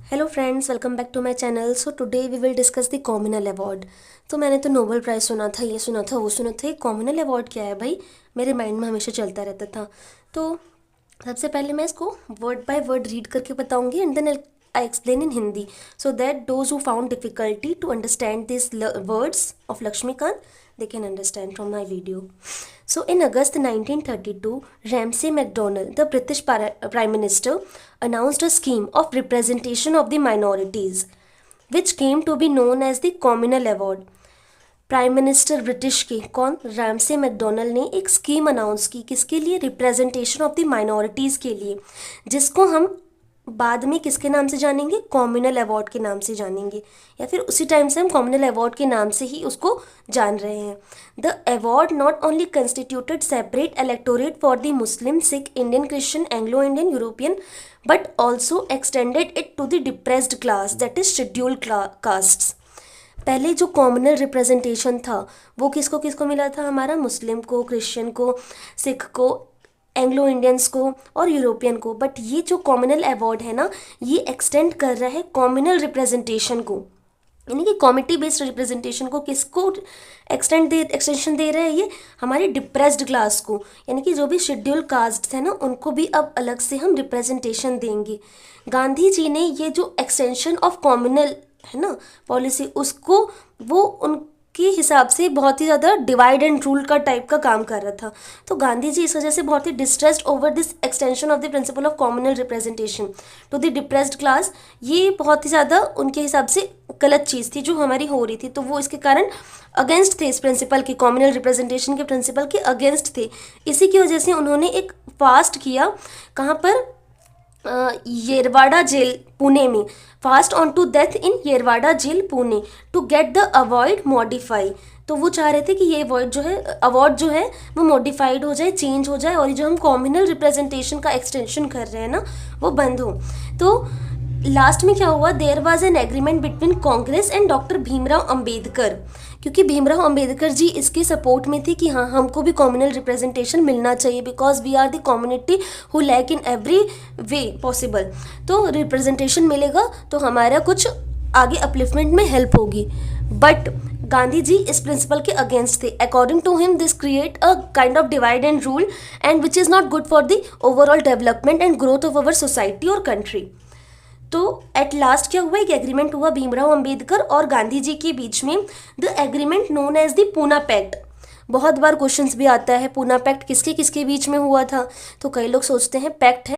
Hello friends, welcome back to my channel. So today we will discuss the communal award. तो मैंने तो Nobel prize सुना था, ये सुना था, वो सुना था। ये कॉमनल अवार्ड क्या है भाई, मेरे माइंड में हमेशा चलता रहता था। तो सबसे पहले मैं इसको वर्ड बाय वर्ड रीड करके बताऊंगी and then I explain in Hindi so that those who found difficulty to understand this words of Laxmikanth they can understand from my video. So in August 1932, Ramsay MacDonald, the British Prime Minister, announced a scheme of representation of the minorities, which came to be known as the Communal Award. Prime minister British के कौन, Ramsay McDonald ने एक scheme announce की, किसके लिए? Representation of the minorities के लिए, जिसको हम बाद में किसके नाम से जानेंगे? कॉम्युनल अवार्ड के नाम से जानेंगे, या फिर उसी टाइम से हम कॉम्युनल अवार्ड के नाम से ही उसको जान रहे हैं। The award not only constituted separate electorate for the Muslim, Sikh, Indian, Christian, Anglo Indian, European, but also extended it to the depressed class, that is scheduled castes. पहले जो कॉमनल रिप्रेजेंटेशन था वो किसको किसको मिला था? हमारा मुस्लिम को, क्रिश्चियन को, सिख को, एंग्लो इंडियंस को और यूरोपियन को। बट ये जो कॉमनल अवार्ड है ना, ये एक्सटेंड कर रहा है कॉमनल रिप्रेजेंटेशन को, यानी कि कॉमिटी बेस्ड रिप्रेजेंटेशन को। किसको एक्सटेंशन दे रहा है ये? हमारी डिप्रेस्ड क्लास को, यानी कि जो भी शेड्यूल कास्ट है ना, उनको भी अब अलग से हम रिप्रेजेंटेशन देंगे। गांधी जी ने ये जो एक्सटेंशन ऑफ कॉमनल है ना पॉलिसी, उसको वो उनके हिसाब से बहुत ही ज़्यादा डिवाइड एंड रूल का टाइप का काम कर रहा था। तो गांधी जी इस वजह से बहुत ही distressed over this extension of the principle of communal representation to the depressed class. ये बहुत ही ज़्यादा उनके हिसाब से गलत चीज़ थी जो हमारी हो रही थी, तो वो इसके कारण अगेंस्ट थे, इस प्रिंसिपल के, कॉमनल रिप्रेजेंटेशन के प्रिंसिपल के अगेंस्ट थे। इसी की वजह से उन्होंने एक फास्ट किया, कहाँ पर? येरवाड़ा जेल पुणे में, fast on to death in Yerwada jail Pune to get the award modify. तो वो चाह रहे थे कि ये अवार्ड जो है वो मॉडिफाइड हो जाए, चेंज हो जाए, और ये जो हम कॉम्युनल रिप्रेजेंटेशन का एक्सटेंशन कर रहे हैं ना, वो बंद हो। तो लास्ट में क्या हुआ? There was an agreement between Congress and doctor Bhimrao Ambedkar, क्योंकि भीमराव अंबेडकर जी इसके सपोर्ट में थे कि हाँ, हमको भी कॉम्युनल रिप्रेजेंटेशन मिलना चाहिए, because we are the community who lack in every way possible. तो रिप्रेजेंटेशन मिलेगा तो हमारा कुछ आगे अपलिफ्टमेंट में हेल्प होगी। बट गांधी जी इस प्रिंसिपल के अगेंस्ट थे। According to him this create a kind of divide and rule and which is not good for the overall development and growth of our society और कंट्री। तो at last क्या हुआ? एक agreement हुआ भीमराव अंबेडकर और गांधी जी के बीच में, the agreement known as the Poona pact. बहुत बार क्वेश्चंस भी आता है, पूना पैक्ट किसके किसके बीच में हुआ था? तो कई लोग सोचते हैं पैक्ट है